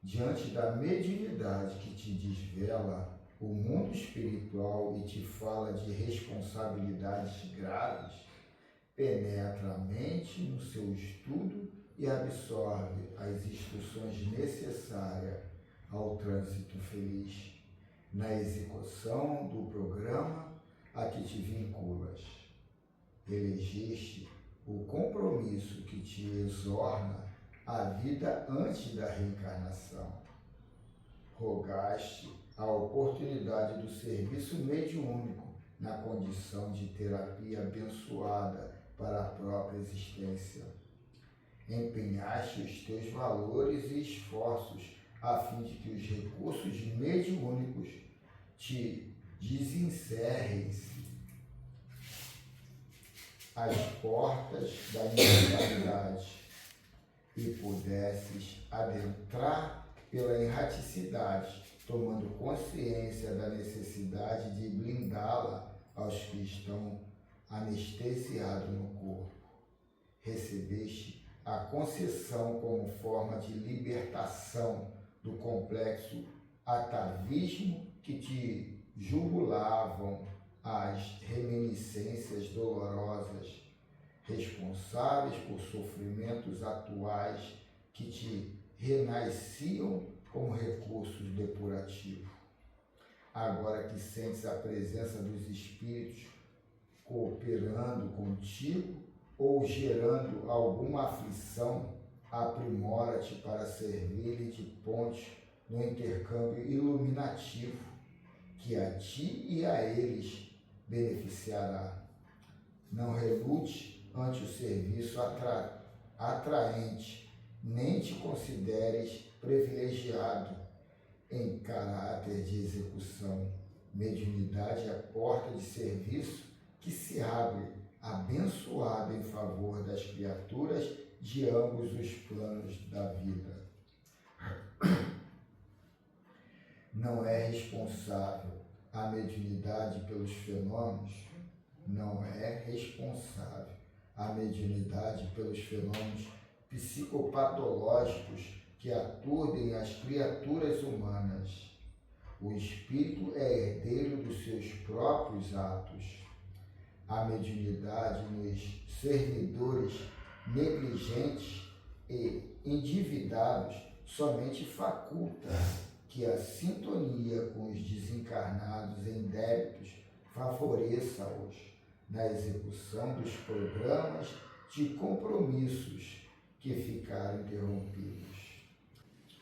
diante da mediunidade que te desvela o mundo espiritual e te fala de responsabilidades graves, penetra a mente no seu estudo e absorve as instruções necessárias ao trânsito feliz, na execução do programa a que te vinculas. Elegeste o compromisso que te exorna à vida antes da reencarnação. Rogaste a oportunidade do serviço mediúnico na condição de terapia abençoada para a própria existência. Empenhaste os teus valores e esforços a fim de que os recursos mediúnicos te desencerrem-se as portas da imortalidade e pudesses adentrar pela erraticidade, tomando consciência da necessidade de blindá-la aos que estão anestesiados no corpo. Recebeste a concessão como forma de libertação do complexo atavismo que te jugulavam as reminiscências dolorosas, responsáveis por sofrimentos atuais que te renasciam como recursos depurativos. Agora que sentes a presença dos espíritos cooperando contigo ou gerando alguma aflição, aprimora-te para servir-lhe de ponte no intercâmbio iluminativo que a ti e a eles beneficiará. Não relute ante o serviço atraente, nem te consideres privilegiado em caráter de execução. Mediunidade é a porta de serviço que se abre, abençoada em favor das criaturas de ambos os planos da vida. Não é responsável a mediunidade pelos fenômenos? Não é responsável a mediunidade pelos fenômenos psicopatológicos que aturdem as criaturas humanas. O espírito é herdeiro dos seus próprios atos. A mediunidade nos servidores negligentes e endividados somente faculta que a sintonia com os desencarnados em débitos favoreça-os na execução dos programas de compromissos que ficaram interrompidos.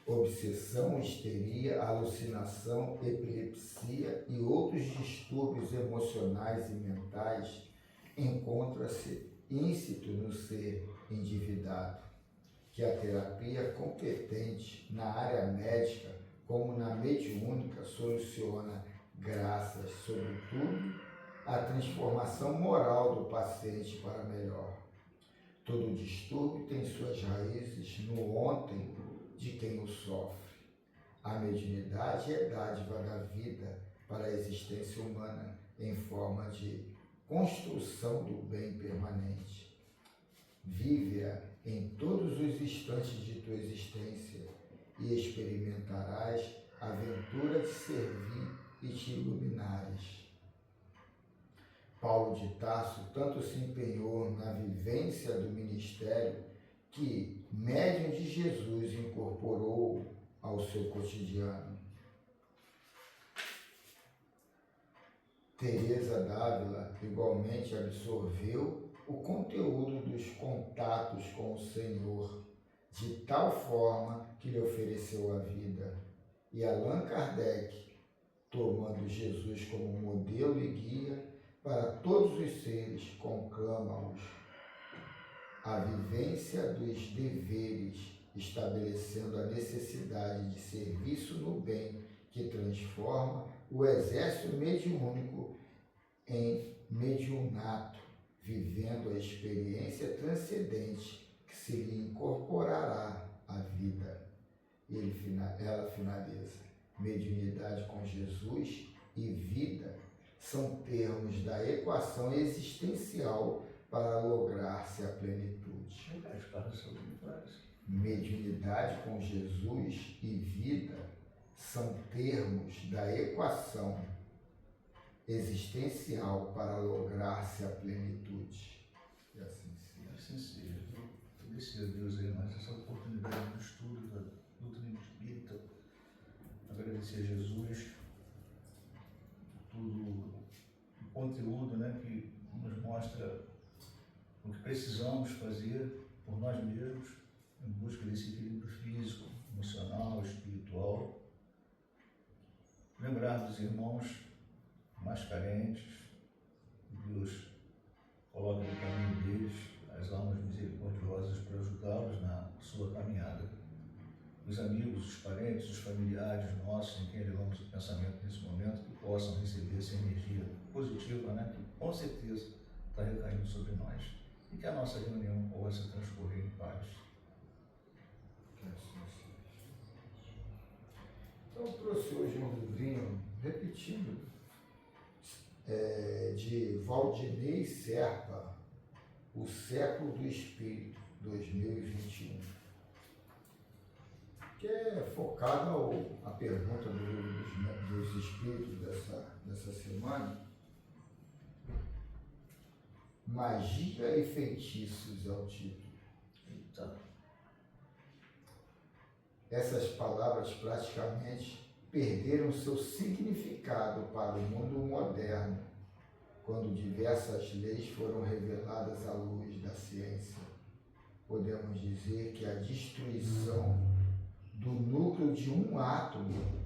Obsessão, histeria, alucinação, epilepsia e outros distúrbios emocionais e mentais encontra-se íncito no ser endividado, que a terapia competente na área médica como na mediúnica soluciona graças, sobretudo, à transformação moral do paciente para melhor. Todo distúrbio tem suas raízes no ontem de quem o sofre. A mediunidade é dádiva da vida para a existência humana em forma de construção do bem permanente. Vive-a em todos os instantes de tua existência e experimentarás a aventura de servir e te iluminares. Paulo de Tarso tanto se empenhou na vivência do ministério que, médium de Jesus, incorporou ao seu cotidiano. Teresa d'Ávila igualmente absorveu o conteúdo dos contatos com o Senhor, de tal forma que lhe ofereceu a vida. E Allan Kardec, tomando Jesus como modelo e guia para todos os seres, conclama-os a vivência dos deveres, estabelecendo a necessidade de serviço no bem que transforma o exército mediúnico em mediunato, vivendo a experiência transcendente que se lhe incorporará à vida. Ela finaliza: mediunidade com Jesus e vida são termos da equação existencial para lograr-se a plenitude. As palavras são muito claras. mediunidade com Jesus e vida são termos da equação existencial para lograr-se a plenitude. E assim seja. Assim seja. Eu agradeço a Deus aí mais essa oportunidade do estudo da doutrina espírita. Agradecer a Jesus por todo o conteúdo, né, que nos mostra o que precisamos fazer por nós mesmos em busca desse equilíbrio físico, emocional, espiritual. Lembrar dos irmãos mais carentes, Deus coloca no caminho deles as almas misericordiosas para ajudá-los na sua caminhada. Os amigos, os parentes, os familiares nossos em quem levamos o pensamento nesse momento, que possam receber essa energia positiva, né, que com certeza está recaindo sobre nós. E que a nossa reunião possa transcorrer em paz. Então, eu trouxe hoje um livrinho, repetindo, de Valdinei Serpa, O Século do Espírito, 2021, que é focado a pergunta do livro dos Espíritos dessa semana. Magia e feitiços é o título. Eita. Essas palavras praticamente perderam seu significado para o mundo moderno, quando diversas leis foram reveladas à luz da ciência. Podemos dizer que a destruição do núcleo de um átomo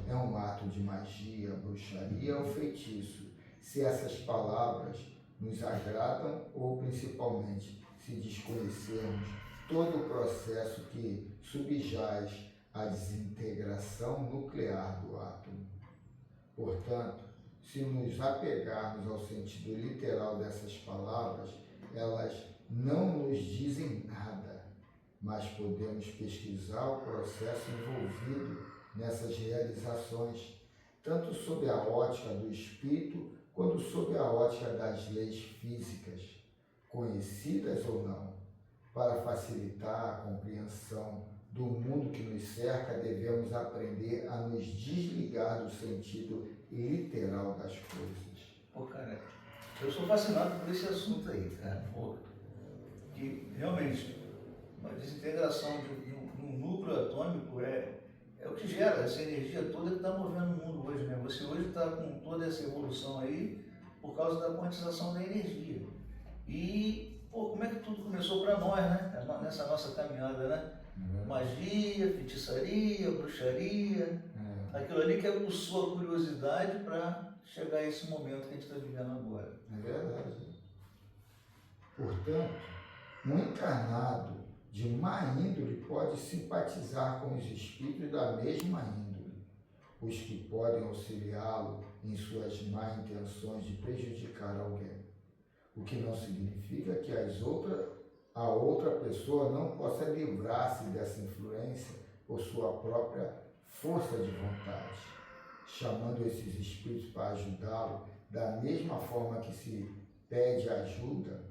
é um ato de magia, bruxaria ou feitiço, se essas palavras nos agradam ou principalmente se desconhecermos todo o processo que subjaz à desintegração nuclear do átomo. Portanto, se nos apegarmos ao sentido literal dessas palavras, elas não nos dizem nada, mas podemos pesquisar o processo envolvido nessas realizações, tanto sob a ótica do espírito, quanto sob a ótica das leis físicas, conhecidas ou não. Para facilitar a compreensão do mundo que nos cerca, devemos aprender a nos desligar do sentido literal das coisas. Pô, cara, eu sou fascinado por esse assunto aí, cara. Pô, que realmente uma desintegração de um núcleo atômico é o que gera essa energia toda que está movendo o mundo hoje, né? Você hoje está com toda essa evolução aí por causa da quantização da energia. E, pô, como é que tudo começou para nós, né? Nessa nossa caminhada, né? Magia, feitiçaria, bruxaria, aquilo ali que aguçou a curiosidade para chegar a esse momento que a gente está vivendo agora. É verdade. Portanto, um encarnado de má índole pode simpatizar com os espíritos da mesma índole, os que podem auxiliá-lo em suas má intenções de prejudicar alguém, o que não significa que a outra pessoa não possa livrar-se dessa influência por sua própria força de vontade, chamando esses espíritos para ajudá-lo da mesma forma que se pede ajuda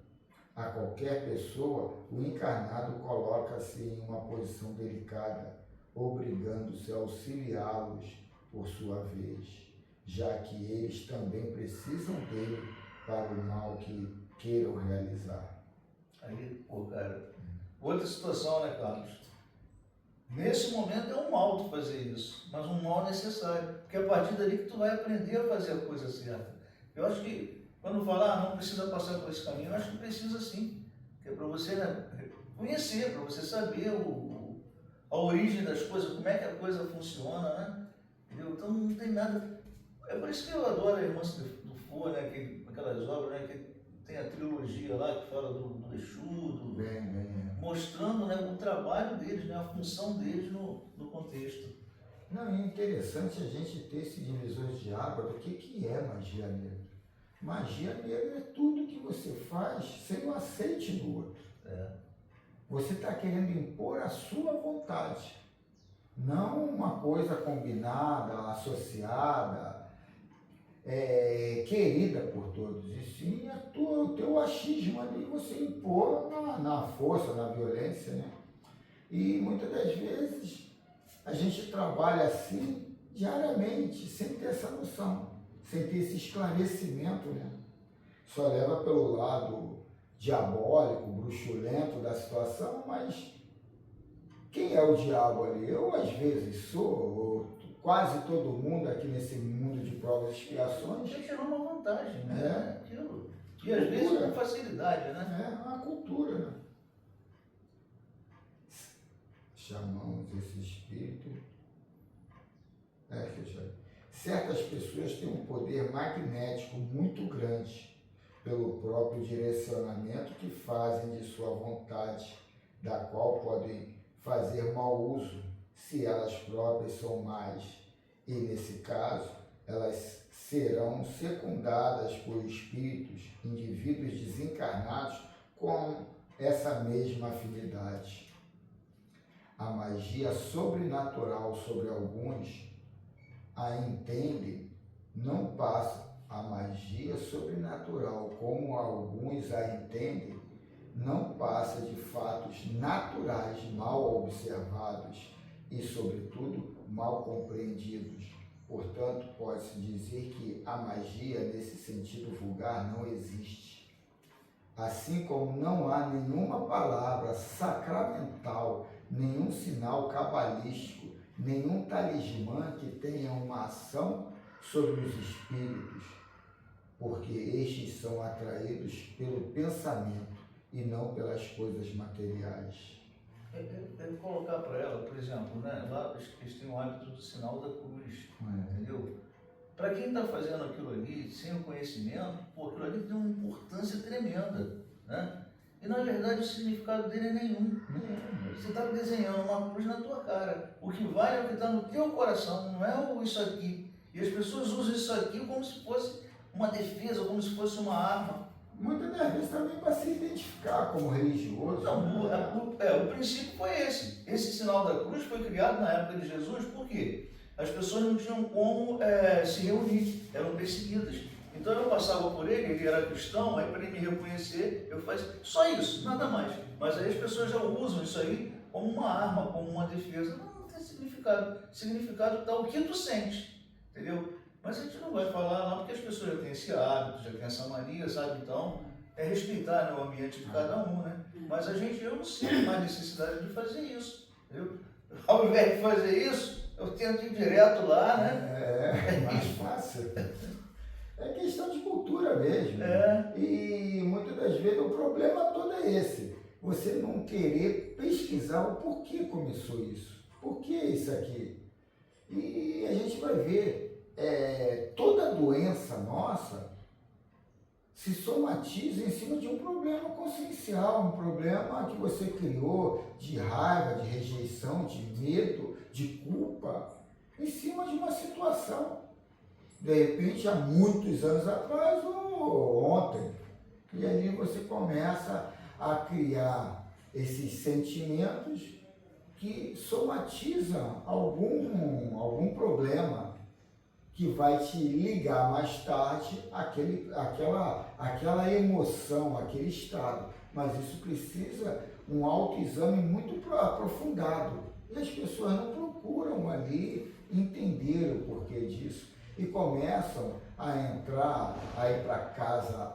a qualquer pessoa. O encarnado coloca-se em uma posição delicada, obrigando-se a auxiliá-los por sua vez, já que eles também precisam dele para o mal que queiram realizar. Aí, pô, cara, outra situação, né, Carlos? Nesse momento é um mal tu fazer isso, mas um mal necessário, porque é a partir dali que tu vai aprender a fazer a coisa certa. Eu acho que, quando falar, não precisa passar por esse caminho, eu acho que precisa sim, que é para você, né, conhecer, para você saber a origem das coisas, como é que a coisa funciona, né? Entendeu? Então não tem nada. É por isso que eu adoro a Irmã do Fô, né, aquelas obras, né, que tem a trilogia lá que fala do Exu, mostrando, né, o trabalho deles, né, a função deles no contexto. Não, é interessante a gente ter esse divisor de água do que é magia negra. Magia negra é tudo que você faz sem o aceite do outro. Você está querendo impor a sua vontade, não uma coisa combinada, associada, querida por todos, e sim o teu achismo ali você impor na força, na violência, né? E muitas das vezes a gente trabalha assim diariamente, sem ter essa noção, sem ter esse esclarecimento, né? Só leva pelo lado diabólico, bruxulento da situação, mas quem é o diabo ali? Eu, às vezes, sou, quase todo mundo aqui nesse mundo de provas e expiações. Já tirou uma vantagem, né? É. Aquilo. E às vezes com facilidade, né? É uma cultura, né? Chamamos esse espírito. Certas pessoas têm um poder magnético muito grande pelo próprio direcionamento que fazem de sua vontade, da qual podem fazer mau uso, se elas próprias são más. E, nesse caso, elas serão secundadas por espíritos, indivíduos desencarnados com essa mesma afinidade. A magia sobrenatural sobre alguns a entendem, não passa. A magia sobrenatural, como alguns a entendem, não passa de fatos naturais mal observados e, sobretudo, mal compreendidos. Portanto, pode-se dizer que a magia, nesse sentido vulgar, não existe. Assim como não há nenhuma palavra sacramental, nenhum sinal cabalístico, nenhum talismã que tenha uma ação sobre os espíritos, porque estes são atraídos pelo pensamento e não pelas coisas materiais. Deve colocar para ela, por exemplo, né? Lá eles têm o hábito do sinal da cruz, entendeu? Para quem está fazendo aquilo ali sem o conhecimento, pô, aquilo ali tem uma importância tremenda, né? E na verdade o significado dele é nenhum. Você está desenhando uma cruz na tua cara. O que vale é o que está no teu coração, não é isso aqui. E as pessoas usam isso aqui como se fosse uma defesa, como se fosse uma arma. Muitas das vezes também para se identificar como religioso. Não, o princípio foi esse. Esse sinal da cruz foi criado na época de Jesus, por quê? As pessoas não tinham como se reunir, eram perseguidas. Então eu passava por ele era cristão, aí para ele me reconhecer, eu fazia só isso, nada mais. Mas aí as pessoas já usam isso aí como uma arma, como uma defesa. Não tem significado. Significado está o que tu sente, entendeu? Mas a gente não vai falar lá porque as pessoas já têm esse hábito, já têm essa mania, sabe? Então, é respeitar, né, o ambiente de cada um, né? Mas a gente, eu não sinto mais necessidade de fazer isso, entendeu? Ao invés de fazer isso, eu tento ir direto lá, né? É mais fácil. É questão de cultura mesmo. E muitas das vezes o problema todo é esse. Você não querer pesquisar o porquê começou isso. Por que isso aqui? E a gente vai ver, toda doença nossa se somatiza em cima de um problema consciencial, um problema que você criou de raiva, de rejeição, de medo, de culpa, em cima de uma situação. De repente, há muitos anos atrás ou ontem. E ali você começa a criar esses sentimentos que somatizam algum problema que vai te ligar mais tarde àquela emoção, aquele estado. Mas isso precisa um autoexame muito aprofundado. E as pessoas não procuram ali entender o porquê disso. E começam a entrar aí para casa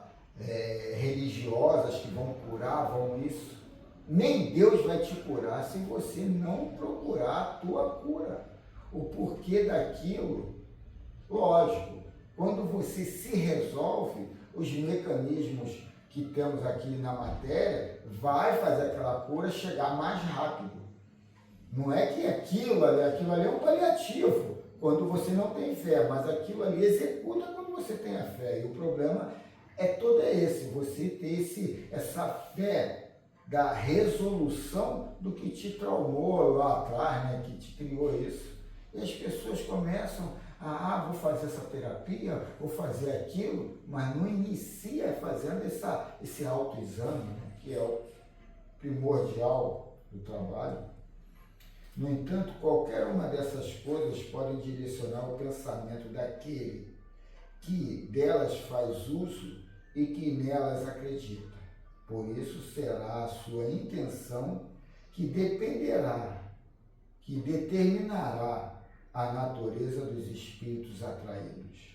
religiosas que vão curar, vão isso. Nem Deus vai te curar se você não procurar a tua cura. O porquê daquilo, lógico, quando você se resolve, os mecanismos que temos aqui na matéria vai fazer aquela cura chegar mais rápido. Não é que aquilo ali é um paliativo quando você não tem fé, mas aquilo ali executa quando você tem a fé. E o problema é todo esse, você ter essa fé da resolução do que te traumou lá atrás, né, que te criou isso. E as pessoas começam vou fazer essa terapia, vou fazer aquilo, mas não inicia fazendo esse autoexame, né, que é o primordial do trabalho. No entanto, qualquer uma dessas coisas pode direcionar o pensamento daquele que delas faz uso e que nelas acredita. Por isso será a sua intenção que determinará a natureza dos espíritos atraídos.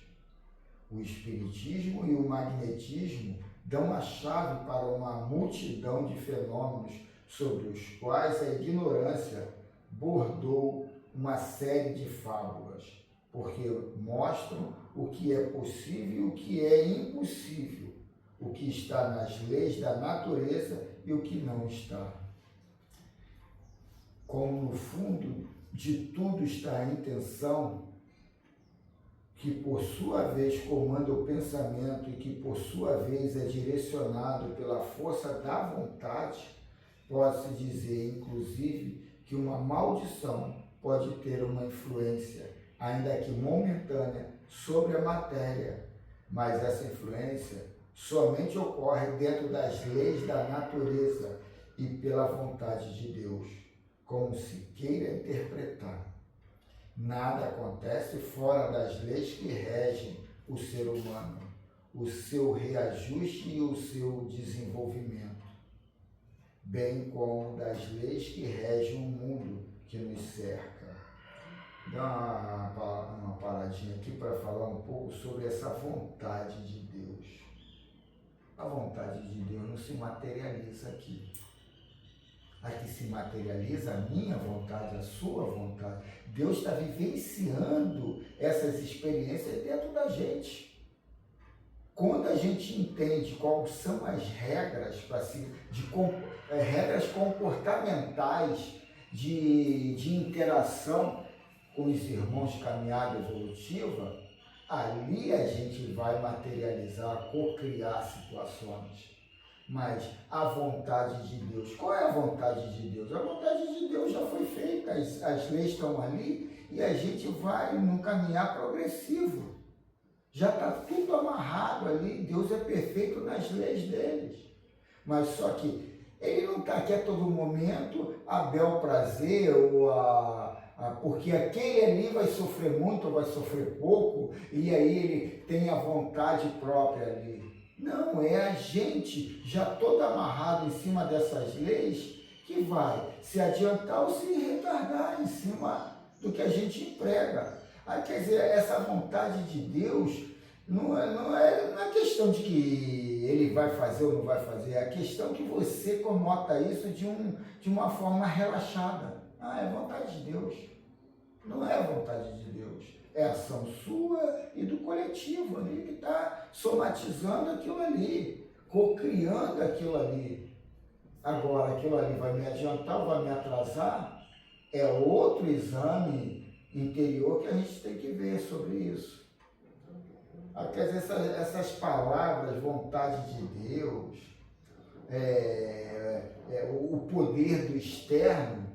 O espiritismo e o magnetismo dão a chave para uma multidão de fenômenos sobre os quais a ignorância bordou uma série de fábulas, porque mostram o que é possível e o que é impossível, o que está nas leis da natureza e o que não está. Como no fundo de tudo está a intenção, que por sua vez comanda o pensamento e que por sua vez é direcionado pela força da vontade, pode-se dizer, inclusive, que uma maldição pode ter uma influência, ainda que momentânea, sobre a matéria, mas essa influência somente ocorre dentro das leis da natureza e pela vontade de Deus, como se queira interpretar. Nada acontece fora das leis que regem o ser humano, o seu reajuste e o seu desenvolvimento, bem como das leis que regem o mundo que nos cerca. Dá uma paradinha aqui para falar um pouco sobre essa vontade de Deus. A vontade de Deus não se materializa aqui. Aqui se materializa a minha vontade, a sua vontade. Deus está vivenciando essas experiências dentro da gente. Quando a gente entende quais são as regras regras comportamentais de interação com os irmãos de caminhada evolutiva, ali a gente vai materializar, cocriar situações. Mas a vontade de Deus, qual é a vontade de Deus? A vontade de Deus já foi feita, as leis estão ali e a gente vai num caminhar progressivo. Já está tudo amarrado ali, Deus é perfeito nas leis deles. Mas só que ele não está aqui a todo momento a bel prazer ou porque aquele ali vai sofrer muito ou vai sofrer pouco e aí ele tem a vontade própria ali. Não, é a gente já todo amarrado em cima dessas leis que vai se adiantar ou se retardar em cima do que a gente emprega. Aí, quer dizer, essa vontade de Deus não é questão de que ele vai fazer ou não vai fazer, é a questão que você comota isso de uma forma relaxada. É vontade de Deus. Não é vontade de Deus. É ação sua e do coletivo ali que está somatizando aquilo ali, cocriando aquilo ali. Agora, aquilo ali vai me adiantar ou vai me atrasar? É outro exame interior que a gente tem que ver sobre isso. Quer dizer, essas palavras, vontade de Deus, o poder do externo,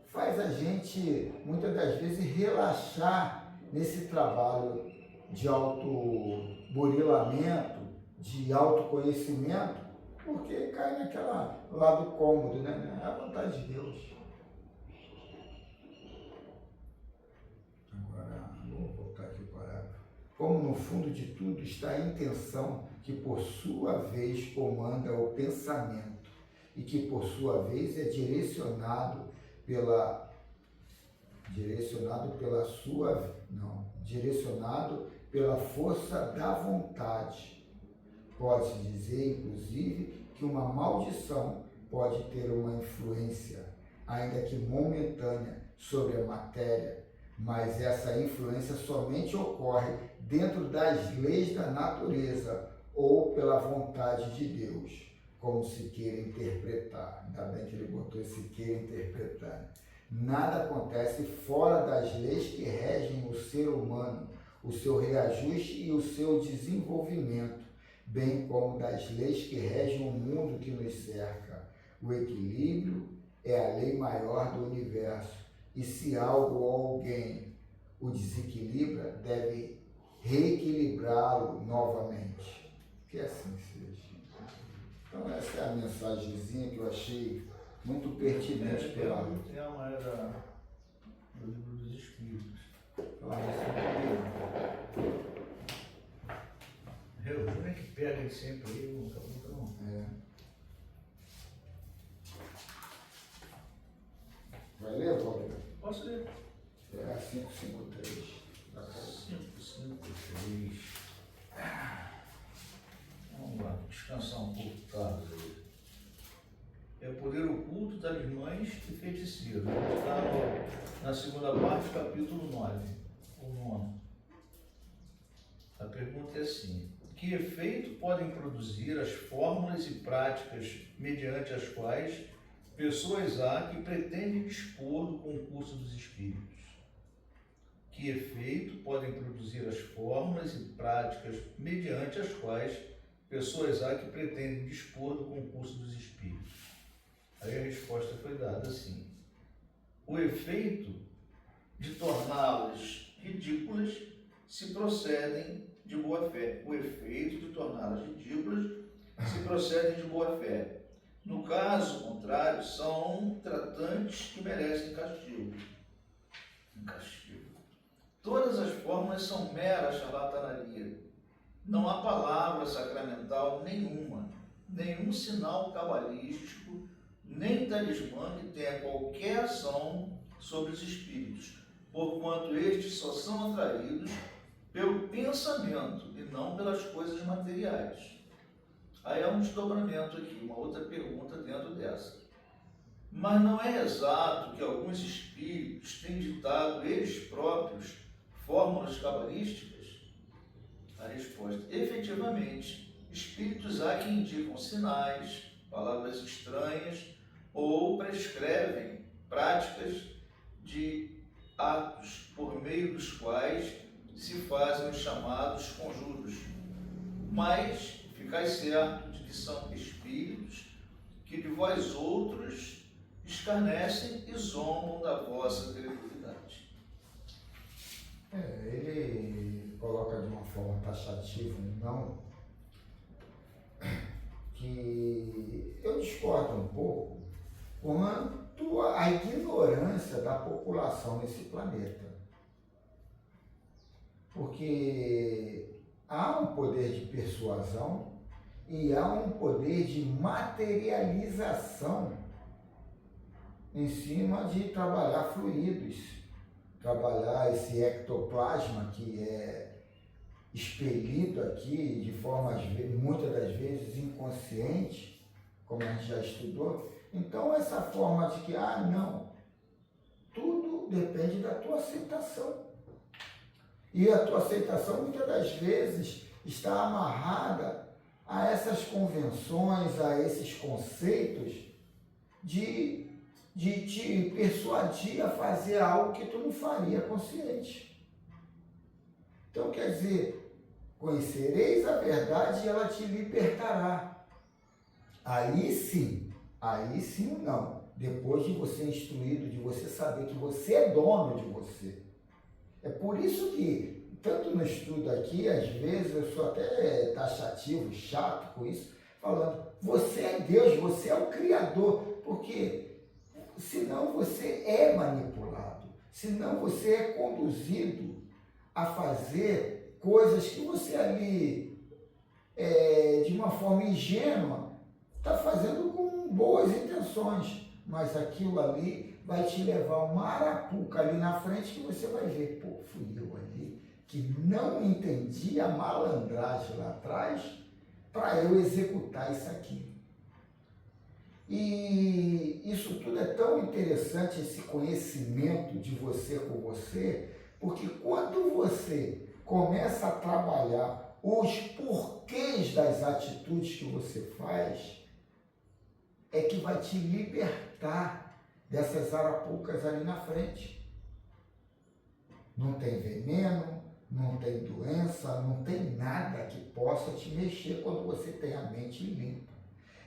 faz a gente, muitas das vezes, relaxar nesse trabalho de autoburilamento, de autoconhecimento, porque cai naquela lado cômodo, né? É a vontade de Deus. Agora, vou voltar aqui o parágrafo. Como no fundo de tudo está a intenção que por sua vez comanda o pensamento e que por sua vez é direcionado pela força da vontade. Pode-se dizer, inclusive, que uma maldição pode ter uma influência, ainda que momentânea, sobre a matéria, mas essa influência somente ocorre dentro das leis da natureza ou pela vontade de Deus, como se queira interpretar. Ainda bem que ele botou esse queira interpretar. Nada acontece fora das leis que regem o ser humano, o seu reajuste e o seu desenvolvimento, bem como das leis que regem o mundo que nos cerca. O equilíbrio é a lei maior do universo, e se algo ou alguém o desequilibra, deve reequilibrá-lo novamente. Que assim seja. Então essa é a mensagenzinha que eu achei muito pertinente pela... Tem a maneira do livro dos Espíritos. Como é que pega ele sempre aí? Nunca não. Posso ler. É a 553. 553. Vamos lá, descansar um pouco, Carlos. É poder oculto, talismãs e feiticeiros. Está na segunda parte, capítulo 9, ou 9. A pergunta é assim: que efeito podem produzir as fórmulas e práticas mediante as quais pessoas há que pretendem dispor do concurso dos espíritos? Que efeito podem produzir as fórmulas e práticas mediante as quais pessoas há que pretendem dispor do concurso dos espíritos? Aí a resposta foi dada assim: o efeito de torná-las ridículas se procedem de boa fé. O efeito de torná-las ridículas se procedem de boa fé. No caso contrário, são tratantes que merecem castigo. Todas as fórmulas são mera charlatanaria. Não há palavra sacramental nenhuma, nenhum sinal cabalístico, nem talismã que tenha qualquer ação sobre os espíritos, porquanto estes só são atraídos pelo pensamento e não pelas coisas materiais. Aí há um desdobramento aqui, uma outra pergunta dentro dessa. Mas não é exato que alguns espíritos têm ditado eles próprios fórmulas cabalísticas? A resposta: efetivamente, espíritos há que indicam sinais, palavras estranhas ou prescrevem práticas de atos por meio dos quais se fazem os chamados conjuros. Mas ficai certo de que são espíritos que de vós outros escarnecem e zombam da vossa credulidade. Ele coloca de uma forma taxativa, não, que eu discordo um pouco quanto à ignorância da população nesse planeta. Porque há um poder de persuasão e há um poder de materialização em cima de trabalhar fluidos, trabalhar esse ectoplasma que é expelido aqui de forma, muitas das vezes, inconsciente, como a gente já estudou. Então, essa forma de que, não, tudo depende da tua aceitação. E a tua aceitação, muitas das vezes, está amarrada a essas convenções, a esses conceitos de te persuadir a fazer algo que tu não faria consciente. Então, quer dizer, conhecereis a verdade e ela te libertará. Aí sim não. Depois de você instruído, de você saber que você é dono de você. É por isso que, tanto no estudo aqui, às vezes eu sou até taxativo, chato com isso, falando, você é Deus, você é o Criador, porque senão você é manipulado, senão você é conduzido a fazer coisas que você ali, de uma forma ingênua, está fazendo com boas intenções, mas aquilo ali vai te levar uma arapuca ali na frente que você vai ver, fui eu ali que não entendi a malandragem lá atrás para eu executar isso aqui. E isso tudo é tão interessante, esse conhecimento de você com você, porque quando você começa a trabalhar os porquês das atitudes que você faz, é que vai te libertar dessas arapucas ali na frente. Não tem veneno, não tem doença, não tem nada que possa te mexer quando você tem a mente limpa.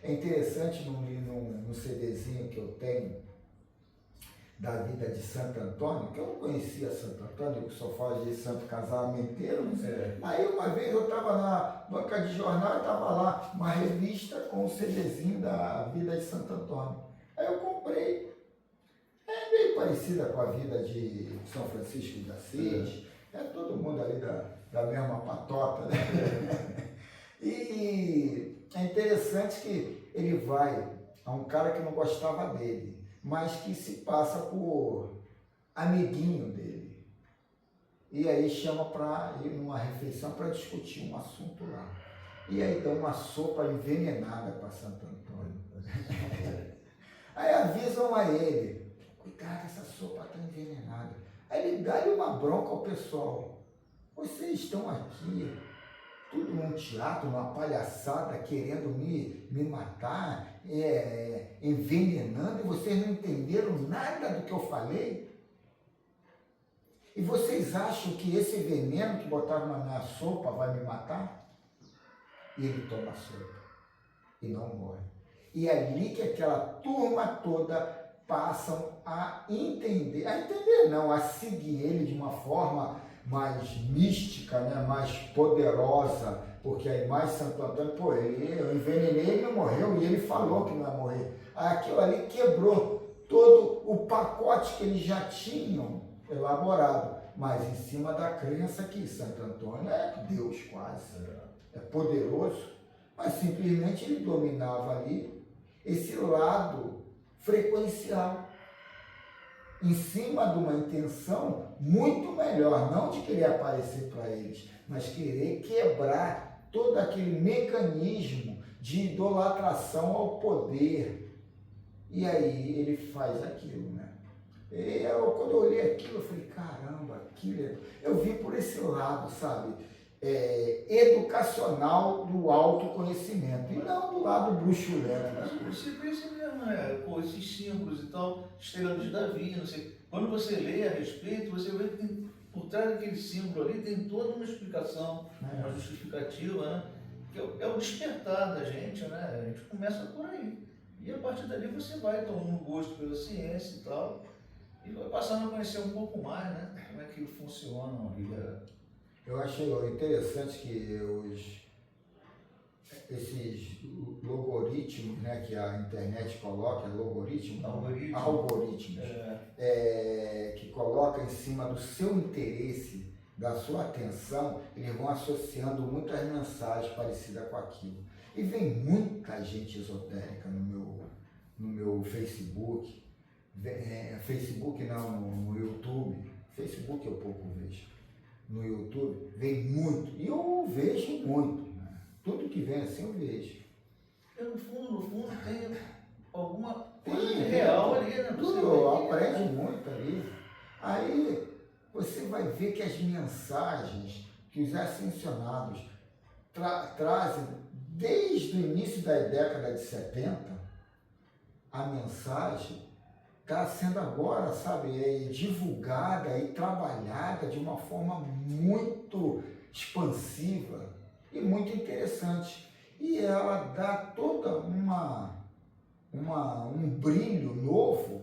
É interessante no CDzinho que eu tenho da vida de Santo Antônio, que eu não conhecia Santo Antônio, que só fala de santo casamenteiro, não sei. Aí uma vez eu estava na banca de jornal, estava lá uma revista com o CDzinho da vida de Santo Antônio. Aí eu comprei. É meio parecida com a vida de São Francisco de Assis, é todo mundo ali da mesma patota, né? E é interessante que ele vai a um cara que não gostava dele, mas que se passa por amiguinho dele. E aí chama para ir numa refeição para discutir um assunto lá. E aí dá uma sopa envenenada para Santo Antônio. Aí avisam a ele, cuidado, essa sopa está envenenada. Aí ele dá-lhe uma bronca ao pessoal. Vocês estão aqui, tudo num teatro, numa palhaçada, querendo me matar, envenenando, e vocês não entenderam nada do que eu falei? E vocês acham que esse veneno que botaram na minha sopa vai me matar? E ele toma a sopa e não morre. E é ali que aquela turma toda passam a entender não, a seguir ele de uma forma mais mística, né, mais poderosa, porque a imagem de Santo Antônio, eu envenenei, ele não morreu, e ele falou que não ia morrer. Aquilo ali quebrou todo o pacote que eles já tinham elaborado, mas em cima da crença que Santo Antônio é Deus quase, é poderoso, mas simplesmente ele dominava ali esse lado frequencial, em cima de uma intenção muito melhor, não de querer aparecer para eles, mas querer quebrar todo aquele mecanismo de idolatração ao poder. E aí ele faz aquilo, né? Quando eu olhei aquilo, eu falei, caramba, eu vi por esse lado, sabe? Educacional do autoconhecimento, e não do lado bruxulento. Né? Você pensa mesmo, né? Esses símbolos e tal, estrela de Davi, não sei. Quando você lê a respeito, você vê que tem, por trás daquele símbolo ali tem toda uma explicação, uma justificativa, né? Que é o despertar da gente, né? A gente começa por aí. E a partir dali você vai tomando gosto pela ciência e tal, e vai passando a conhecer um pouco mais, né? Como é que funciona a vida. Eu achei interessante que esses logaritmos, né, que a internet coloca, algoritmos, que coloca em cima do seu interesse, da sua atenção, eles vão associando muitas mensagens parecidas com aquilo. E vem muita gente esotérica no meu Facebook, Facebook não, no YouTube, Facebook eu pouco vejo. No YouTube, vem muito, e eu vejo muito, né? Tudo que vem assim eu vejo. No fundo tem alguma coisa real ali, né? Tudo aprende muito ali. Aí você vai ver que as mensagens que os ascensionados trazem desde o início da década de 70, a mensagem está sendo agora, sabe, divulgada e trabalhada de uma forma muito expansiva e muito interessante. E ela dá toda um brilho novo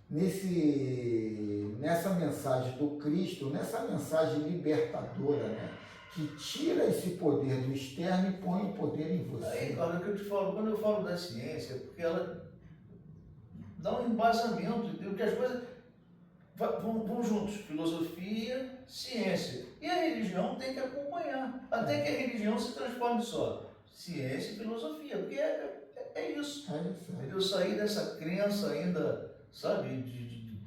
nessa mensagem do Cristo, nessa mensagem libertadora, né? Que tira esse poder do externo e põe o poder em você. Aí, cara, o que eu te falo, quando eu falo da ciência, é porque ela dá um embasamento, entendeu? Que as coisas vão juntos, filosofia, ciência. E a religião tem que acompanhar, até que a religião se transforme só ciência e filosofia, porque é isso. Entendeu? Sair dessa crença ainda, sabe, de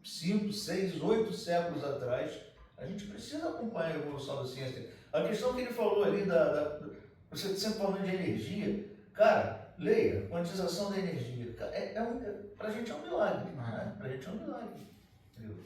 5, 6, 8 séculos atrás, a gente precisa acompanhar a evolução da ciência. A questão que ele falou ali, você sempre falando de energia, cara, leia, quantização da energia. Pra gente é um milagre, né? Pra gente é um milagre. Entendeu?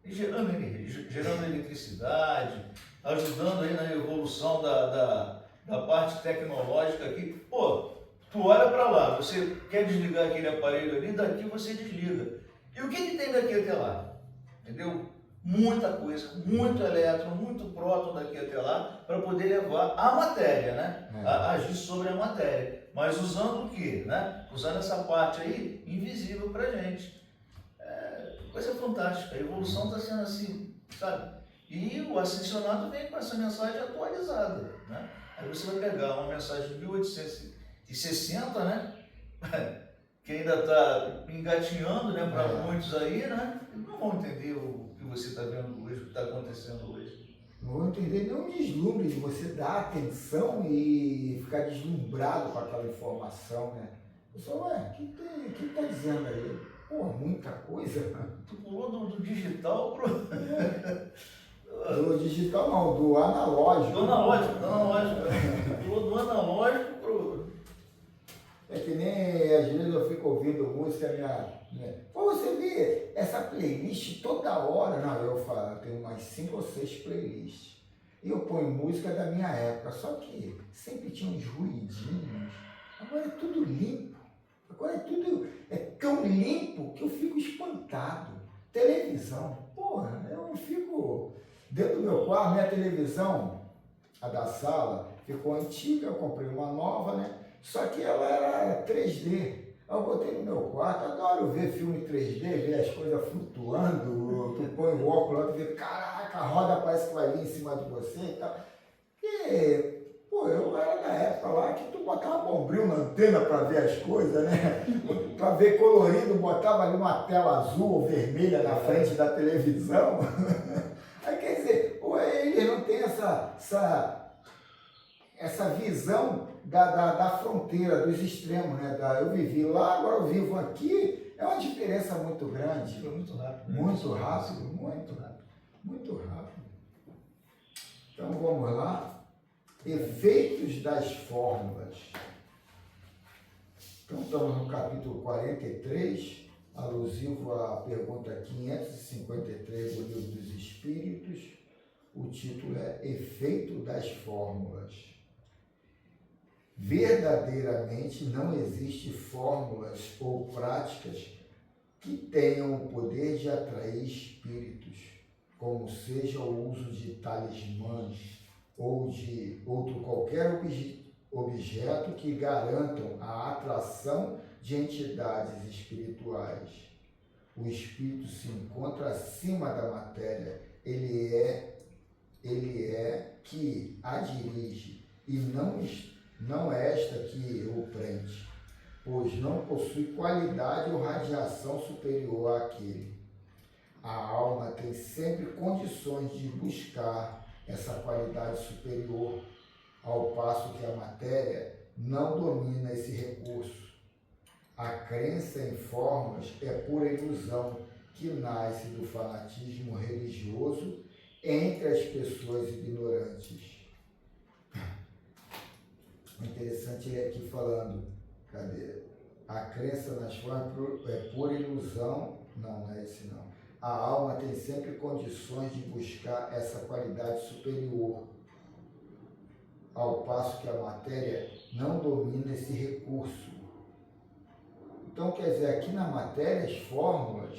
E gerando energia, gerando eletricidade, ajudando aí na evolução da parte tecnológica aqui. Pô, tu olha para lá, você quer desligar aquele aparelho ali, daqui você desliga. E o que tem daqui até lá? Entendeu? Muita coisa, muito elétron, muito próton daqui até lá, para poder levar a matéria, né? A agir sobre a matéria. Mas usando o quê? Né? Usando essa parte aí, invisível para a gente. Coisa fantástica. A evolução está sendo assim, sabe? E o ascensionado vem com essa mensagem atualizada, né? Aí você vai pegar uma mensagem de 1860, né? Que ainda está engatinhando, né, para muitos aí, né? Eles não vão entender o que você está vendo hoje, o que está acontecendo hoje. Não vão entender nem um deslumbre de você dar atenção e ficar deslumbrado com aquela informação, né? Pessoal, o que está dizendo aí? Pô, muita coisa. Tu pulou do digital pro... Do digital não, do analógico. Do analógico. Tu pulou do analógico pro... É que nem às vezes eu fico ouvindo música, Pô, você vê essa playlist toda hora. Não, eu falo, eu tenho umas 5 ou 6 playlists. E eu ponho música da minha época, só que sempre tinha uns ruidinhos. Agora é tudo limpo. Agora é tão limpo que eu fico espantado. Televisão, porra, eu fico dentro do meu quarto, minha televisão, a da sala, ficou antiga, eu comprei uma nova, né? Só que ela era 3D. Aí eu botei no meu quarto, adoro ver filme 3D, ver as coisas flutuando, tu põe o óculos lá, tu vê, caraca, a roda parece que vai vir em cima de você e tal. E, pô, eu era da época lá que tu botava bombril na antena para ver as coisas, né? Para ver colorido, botava ali uma tela azul ou vermelha na frente da televisão. Aí quer dizer, eles não têm essa visão da fronteira, dos extremos, né? Eu vivi lá, agora eu vivo aqui, é uma diferença muito grande. Foi muito rápido. Né? Muito rápido, muito rápido. Muito rápido. Então vamos lá. Efeitos das fórmulas. Então estamos no capítulo 43, alusivo à pergunta 553 do Livro dos Espíritos. O título é Efeito das Fórmulas. Verdadeiramente não existe fórmulas ou práticas que tenham o poder de atrair espíritos, como seja o uso de talismãs ou de outro qualquer objeto que garantam a atração de entidades espirituais. O espírito se encontra acima da matéria, ele é que a dirige e não esta que o prende, pois não possui qualidade ou radiação superior àquele. A alma tem sempre condições de buscar essa qualidade superior, ao passo que a matéria não domina esse recurso. A crença em fórmulas é pura ilusão que nasce do fanatismo religioso entre as pessoas ignorantes. Interessante ele aqui falando, cadê? A crença nas formas é pura ilusão, não é esse não. A alma tem sempre condições de buscar essa qualidade superior, ao passo que a matéria não domina esse recurso. Então, quer dizer, aqui na matéria, as fórmulas,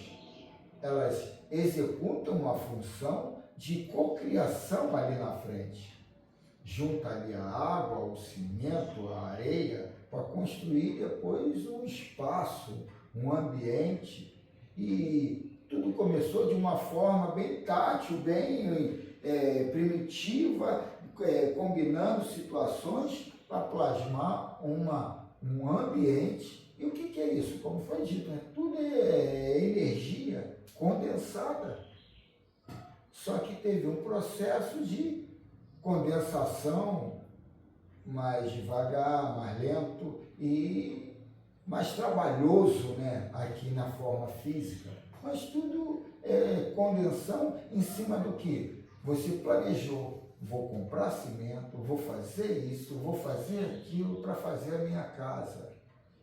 elas executam uma função de cocriação ali na frente. Junta ali a água, o cimento, a areia, para construir depois um espaço, um ambiente. E tudo começou de uma forma bem tátil, bem primitiva, combinando situações para plasmar um ambiente. E o que é isso? Como foi dito, né? Tudo é energia condensada. Só que teve um processo de condensação mais devagar, mais lento e mais trabalhoso, né? Aqui na forma física. Mas tudo é condensação em cima do que? Você planejou. Vou comprar cimento, vou fazer isso, vou fazer aquilo para fazer a minha casa.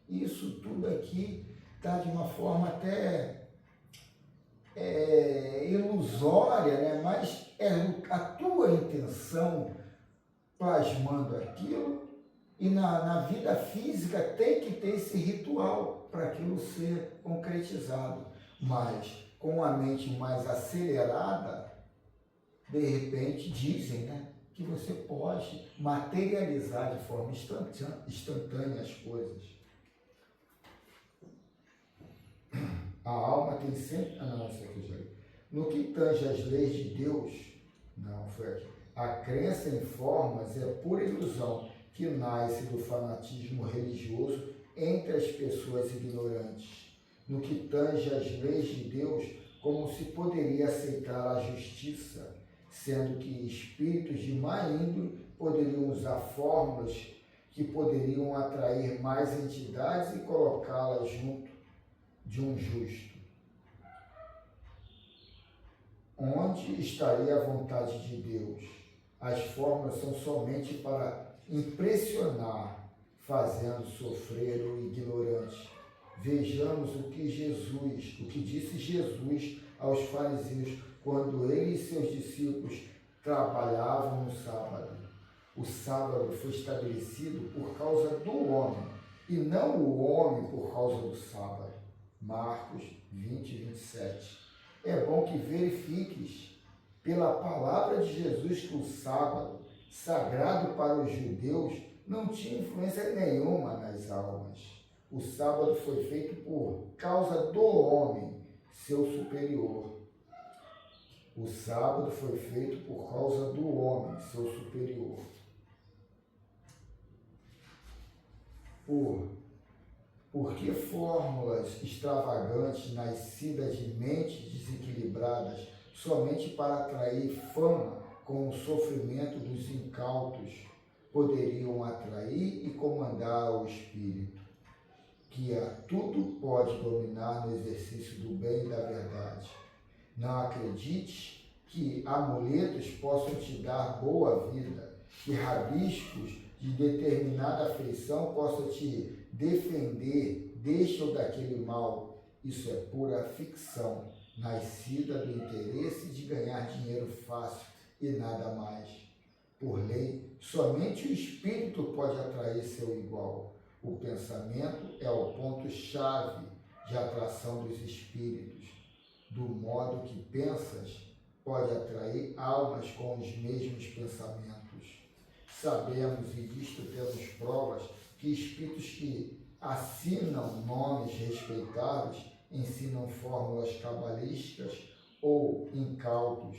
Isso tudo aqui está de uma forma até ilusória, né? Mas é a tua intenção plasmando aquilo, e na vida física tem que ter esse ritual para aquilo ser concretizado. Mas com a mente mais acelerada, de repente dizem, né, que você pode materializar de forma instantânea as coisas. A alma tem sempre... isso aqui já... No que tange às leis de Deus, não, foi aqui. A crença em formas é pura ilusão que nasce do fanatismo religioso entre as pessoas ignorantes. No que tange às leis de Deus, como se poderia aceitar a justiça, sendo que espíritos de má índole poderiam usar fórmulas que poderiam atrair mais entidades e colocá-las junto de um justo. Onde estaria a vontade de Deus? As fórmulas são somente para impressionar, fazendo sofrer o ignorante. Vejamos o que disse Jesus aos fariseus quando ele e seus discípulos trabalhavam no sábado. O sábado foi estabelecido por causa do homem, e não o homem por causa do sábado. Marcos 20, 27. É bom que verifiques pela palavra de Jesus que o sábado, sagrado para os judeus, não tinha influência nenhuma nas almas. O sábado foi feito por causa do homem, seu superior. O sábado foi feito por causa do homem, seu superior. Por que fórmulas extravagantes nascidas de mentes desequilibradas somente para atrair fama com o sofrimento dos incautos poderiam atrair e comandar o espírito, que a tudo pode dominar no exercício do bem e da verdade? Não acredite que amuletos possam te dar boa vida, que rabiscos de determinada afeição possam te defender deste ou daquele mal. Isso é pura ficção, nascida do interesse de ganhar dinheiro fácil e nada mais. Por lei, somente o espírito pode atrair seu igual. O pensamento é o ponto-chave de atração dos espíritos. Do modo que pensas, pode atrair almas com os mesmos pensamentos. Sabemos, e disto temos provas, que espíritos que assinam nomes respeitáveis ensinam fórmulas cabalísticas ou incautos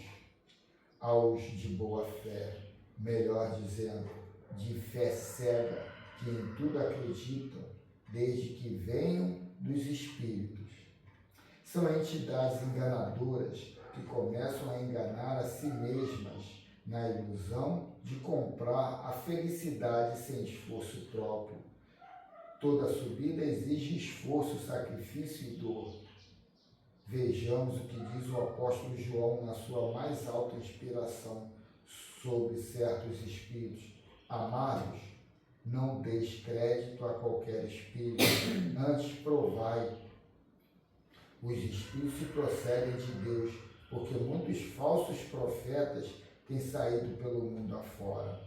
aos de boa fé, melhor dizendo, de fé cega, que em tudo acreditam, desde que venham dos espíritos. São entidades enganadoras que começam a enganar a si mesmas na ilusão de comprar a felicidade sem esforço próprio. Toda subida exige esforço, sacrifício e dor. Vejamos o que diz o apóstolo João na sua mais alta inspiração sobre certos espíritos. Amados, não deis crédito a qualquer espírito, antes provai. Os espíritos se procedem de Deus, porque muitos falsos profetas têm saído pelo mundo afora.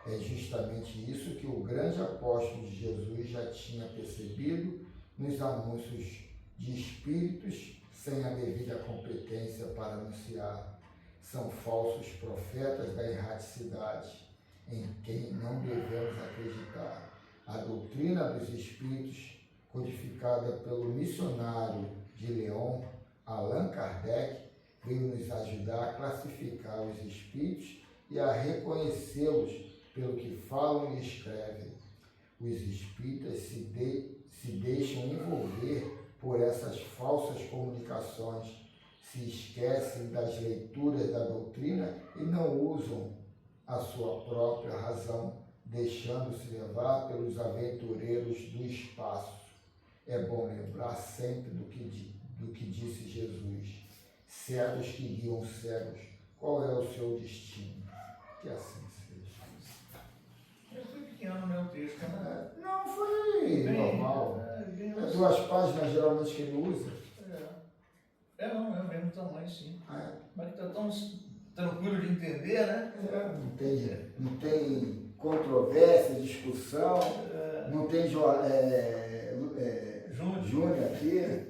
É justamente isso que o grande apóstolo de Jesus já tinha percebido nos anúncios de espíritos sem a devida competência para anunciar. São falsos profetas da erraticidade, em quem não devemos acreditar. A doutrina dos espíritos, codificada pelo missionário de León, Allan Kardec, veio nos ajudar a classificar os espíritos e a reconhecê-los pelo que falam e escrevem. Os espíritas se deixam envolver por essas falsas comunicações, se esquecem das leituras da doutrina e não usam a sua própria razão, deixando-se levar pelos aventureiros do espaço. É bom lembrar sempre do que disse Jesus: cegos que guiam cegos, qual é o seu destino? Que assim seja. Foi pequeno o meu texto, né? Não, foi Bem, normal. bem, 2 páginas geralmente que ele usa. Não, é o mesmo tamanho, sim. É. Mas está tão tranquilo de entender, né? Não tem controvérsia, discussão, não tem Júnior aqui.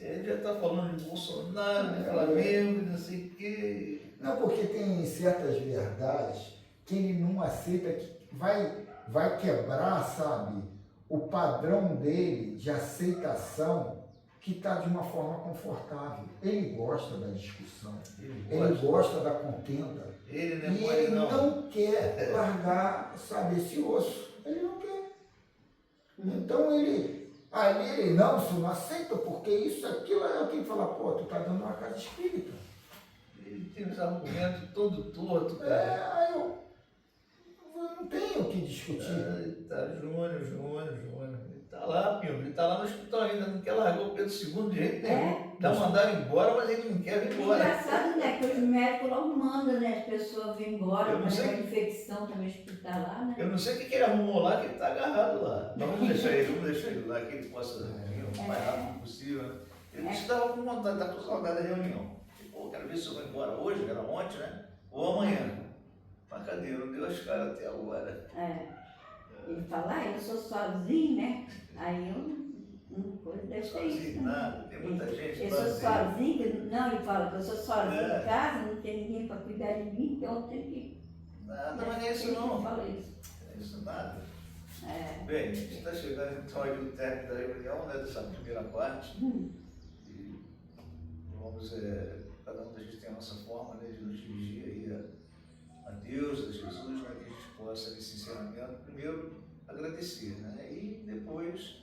Ele já está falando de Bolsonaro, de Flamengo, de não sei o quê. Não, porque tem certas verdades que ele não aceita, que vai quebrar, sabe, o padrão dele de aceitação, que está de uma forma confortável. Ele gosta da discussão, ele gosta da contenda, ele não quer largar, sabe, esse osso. Ele não quer. Então ele não, você não aceita, porque isso, aquilo, eu tenho que falar, pô, tu tá dando uma casa espírita. Ele tem os argumentos todo torto, cara. Aí eu não tenho o que discutir. Tá, Júnior e tal. Tá lá, Pio, ele tá lá no hospital ainda, não quer largar o Pedro II de jeito nenhum. É. Mandaram embora, mas ele não quer vir embora. Engraçado, né? Que os médicos logo mandam, né? As pessoas virem embora, Eu não mas sei. a infecção também hospitalar, né? Eu não sei o que ele arrumou lá, que ele tá agarrado lá. Mas vamos deixar ele lá, que ele possa vir o mais rápido possível. Né? Ele disse que estava com vontade, tá com saudade da reunião. Pô, quero ver se eu vou embora hoje, era ontem, né? Ou amanhã. Mas cadê? Não deu as caras até agora. Ele fala, eu sou sozinho, né? Aí eu não coisa, deve ser isso. Sozinho nada, tem muita gente. Eu sou sozinho, não, ele fala que eu sou sozinho É. em casa, não tem ninguém para cuidar de mim, então eu tenho que. Nada, mas não é isso não. Fala isso. Não é isso nada. É. Bem, a gente está chegando então aí no término da reunião, né, dessa primeira parte. E vamos, cada um da gente tem a nossa forma, né, de nos dirigir aí a Deus, a Jesus, né, que a gente possa, nesse encerramento, primeiro agradecer, né, e depois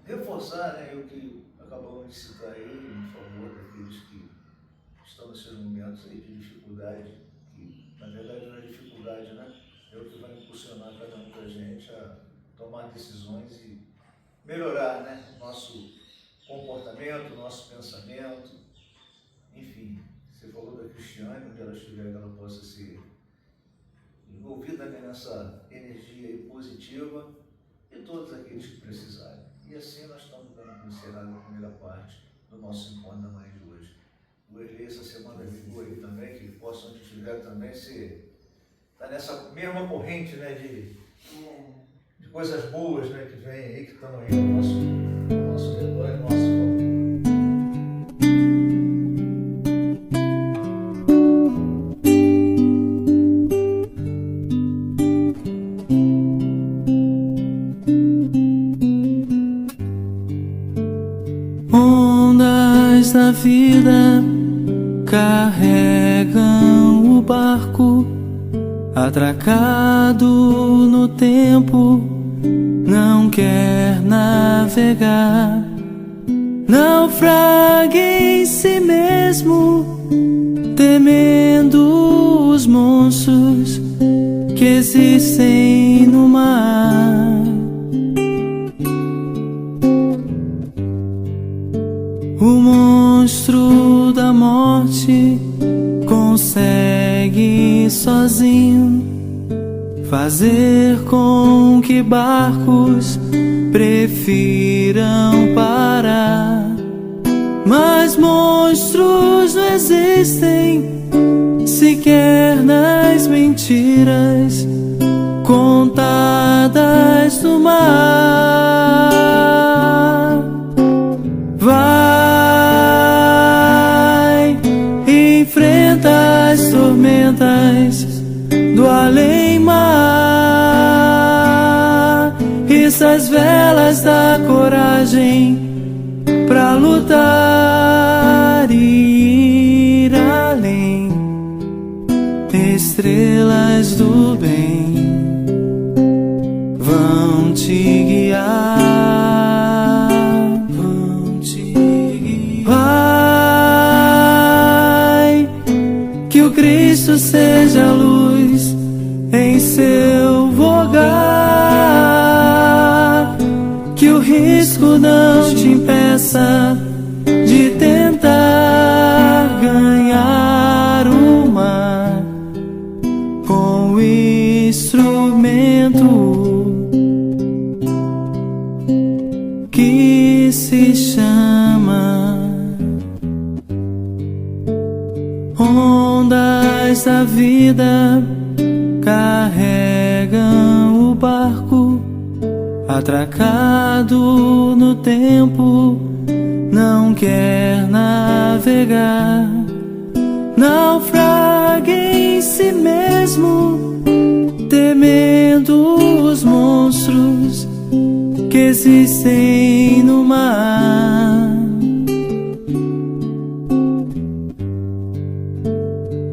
reforçar, né, o que acabamos de citar aí, em favor daqueles que estão nos seus momentos aí de dificuldade, que na verdade não é dificuldade, né, é o que vai impulsionar cada um da gente a tomar decisões e melhorar, né, nosso comportamento, nosso pensamento, enfim. Você falou da Cristiane, onde ela estiver, que ela possa ser envolvida, né, nessa energia aí positiva e todos aqueles que precisarem. E assim nós estamos dando encerrada a primeira parte do nosso encontro da manhã de hoje. O Erlei essa semana ligou aí também, que ele possa, onde estiver também, está nessa mesma corrente, né, de coisas boas, né, que vem aí, que estão aí no nosso redor e no nosso favor. Ondas da vida carregam o barco, atracado no tempo, não quer navegar. Naufraga em si mesmo, temendo os monstros que existem no mar. O monstro da morte consegue sozinho fazer com que barcos prefiram parar. Mas monstros não existem sequer nas mentiras contadas no mar. Vai, enfrenta as tormentas do além-mar, issa as velas da coragem pra lutar e ir além. Estrelas do bem vão te guiar, vão te guiar. Vai, que o Cristo seja a luz em seu vogar, que o risco não te impeça de tentar ganhar o mar com o instrumento que se chama ondas da vida carregam o barco, atracado no tempo, não quer navegar. Naufraga em si mesmo, temendo os monstros que existem no mar.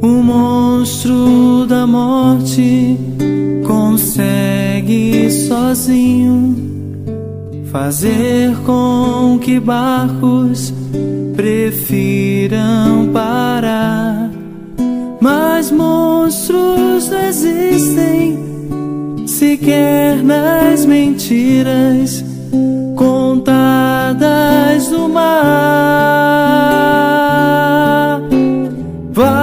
O monstro da morte consegue sozinho fazer com que barcos prefiram parar. Mas monstros não existem sequer sequer nas mentiras contadas no mar. Vai,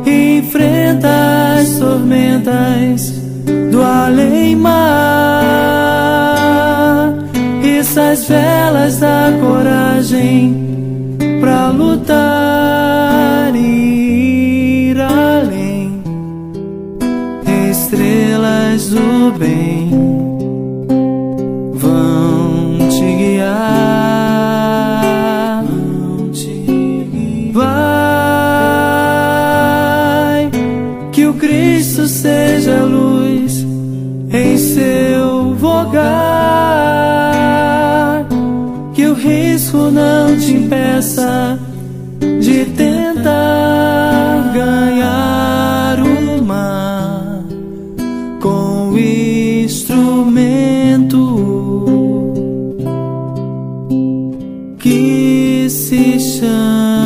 enfrenta as tormentas do além-mar, essas velas da coragem pra lutar e ir além, estrelas do bem vão te guiar, vai, que o Cristo seja a luz em seu vogar, que o risco não te impeça de tentar ganhar o mar com o instrumento que se chama